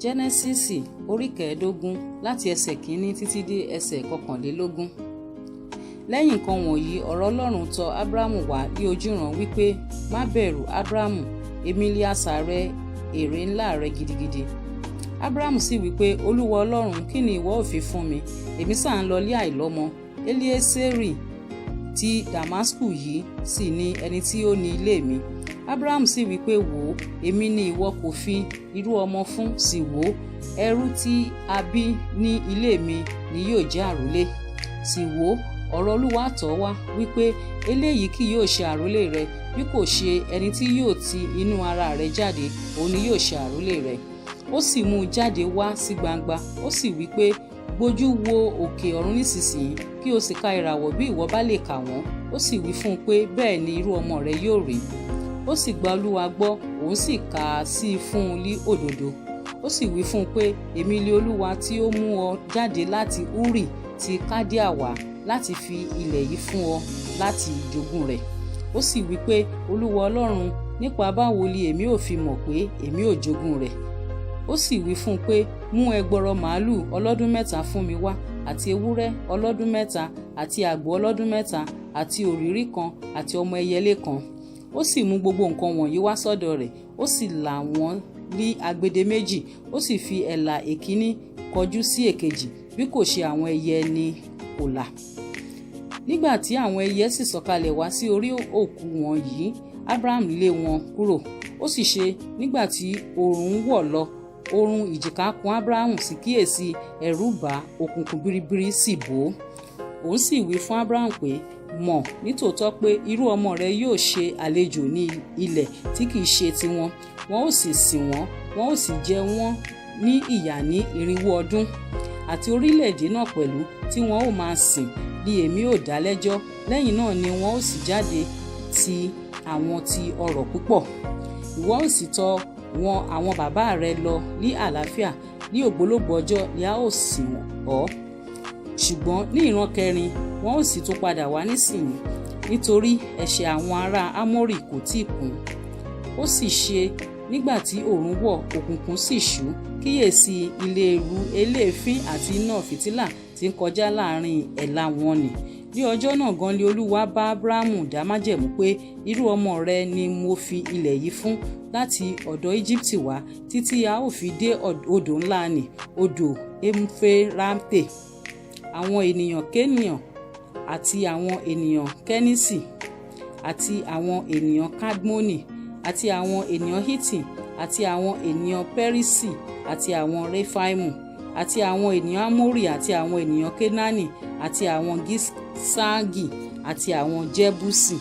Jẹ́nẹ́sísì orí 15 láti ẹsẹ̀ 1 títí dé ẹsẹ̀ 21. Lẹ́yìn nǹkan wọ̀nyí, ọ̀rọ̀ Ọlọ́run tọ̀ Ábúráhámù wá ní ojúran wípé, má bẹ̀rù Ábúráhámù, èmi lé asà rẹ, èrè ńlá rẹ gidigidi. Ábúráhámù sì wípé, Olúwa Ọlọ́run, kí ni ìwọ ó fi fún mi? Èmi sá ń lọ lé àìlọ́mọ. Eliésérì ti Damasku yìí sì ni ẹni tí ó ní ilé mi. Ábúráhámù sì wípé, wò ó, èmi ni ìwọ kò fi irú ọmọ fún, sì wò ó, ẹrú tí a bí ní ilé mi ni yóò jẹ́ àrólé. Sì wò ó, ọ̀rọ̀ Olúwa tọ̀ wá wípé, eléyìí kì yóò ṣe àrólé rẹ, bí kò ṣe ẹni tí yóò ti inú ara rẹ jáde, òun ni yóò ṣe àrólé rẹ. Ó sì mú un jáde wá sí gbangba, ó sì wípé, gbójú wo òkè ọ̀run nísinsìnyí, kí o sì ka ìràwọ̀ bí ìwọ bá lè kà wọ́n. Ó sì wí fún un pé, bẹ́ẹ̀ ni irú ọmọ rẹ yóò rí. Ó sì gba Olúwa gbọ́, òun sì kà á sí fún un ní òdodo. Ó sì wí fún un pé, èmi lé Olúwa tí ó mú ọ jáde láti Uri ti Kádíà wá láti fi ilẹ̀ yìí fún ọ láti jogún rẹ̀. Ó sì wí pé, Olúwa Ọlọ́run, nípa báwo ni èmi ò fi mọ̀ pé èmi ò jogún rẹ̀? Ó sì wí fún un pé, mú ẹgbọrọ màálù ọlọ́dún 3 fún mi wá, àti ewúrẹ́ ọlọ́dún 3, àti àgbò ọlọ́dún 3, àti òrìrí kan, àti ọmọ ẹyẹlé kan. Ó sì mú gbogbo nǹkan wọ̀nyí wá sọ́dọ̀ rẹ̀, ó sì là wọ́n ní agbede méjì, ó sì fi ẹ̀là èkíní kọjú sí èkejì, bí kò ṣe àwọn ẹyẹ ni kò là. Nígbà tí àwọn ẹyẹ sì sọ̀kalẹ̀ wá sí orí òkú wọn yìí, Ábúráhámù lé wọn kúrò. Ó sì ṣe, nígbà tí oòrùn wọ̀ lọ, oorun ìjìká kùn Ábúráhámù, sì kíyèsí ẹ̀rù bà, òkùnkùn biribiri sì bò ó. Òun sì wí fún Ábúráhámù pé, mọ̀ nítòótọ́ pé irú ọmọ rẹ yóò ṣe àlejò ní ilẹ̀ tí kìí ṣe tiwọn, wọn ó sì sìn wọ́n, wọn ó sì jẹ wọ́n ní ìyà ní 400 ọdún. Àti orílẹ̀-èdè náà pẹ̀lú tí wọn ó máa sìn ni èmi ó dá lẹ́jọ́. Lẹ́yìn náà ni wọn ó sì jáde ti àwọn ti ọrọ̀ púpọ̀. Ìwọ ó sì tọ̀ wọn àwọn bàbá rẹ lọ ní àlàáfíà, ní ògbólógbòó ọjọ́ ni a ó sìn ọ́. Ṣùgbọ́n ní ìran kẹrin wọn ó sì tún padà wá nísìnyí, nítorí ẹ̀ṣẹ̀ àwọn ará Ámórì kò tíì kún. Ó sì ṣe, nígbà tí oòrùn wọ̀, òkùnkùn sì ṣú, kíyèsí ilé eérú eléèfín àti iná fìtílà tí ń kọjá láàrin ẹ̀là wọn nì. Ní ọjọ́ náà gan ni Olúwa bá Ábúráhámù dá májẹ̀mú pé, irú ọmọ rẹ ni mo fi ilẹ̀ yìí fún láti ọ̀dọ̀ Íjíbítì wá, títí a ó fi dé odò ńlá nì, odò Éuférate. Àwọn ènìyàn Kéníàn àti àwọn ènìyàn Kẹ́nísì àti àwọn ènìyàn Kadmoni àti àwọn ènìyàn Hiti àti àwọn ènìyàn Pẹ́rísì àti àwọn Réfáímù àti àwọn ènìyàn Ámórì àti àwọn ènìyàn Kénáánì àti àwọn Gíṣáàgì àti àwọn Jẹ́búsì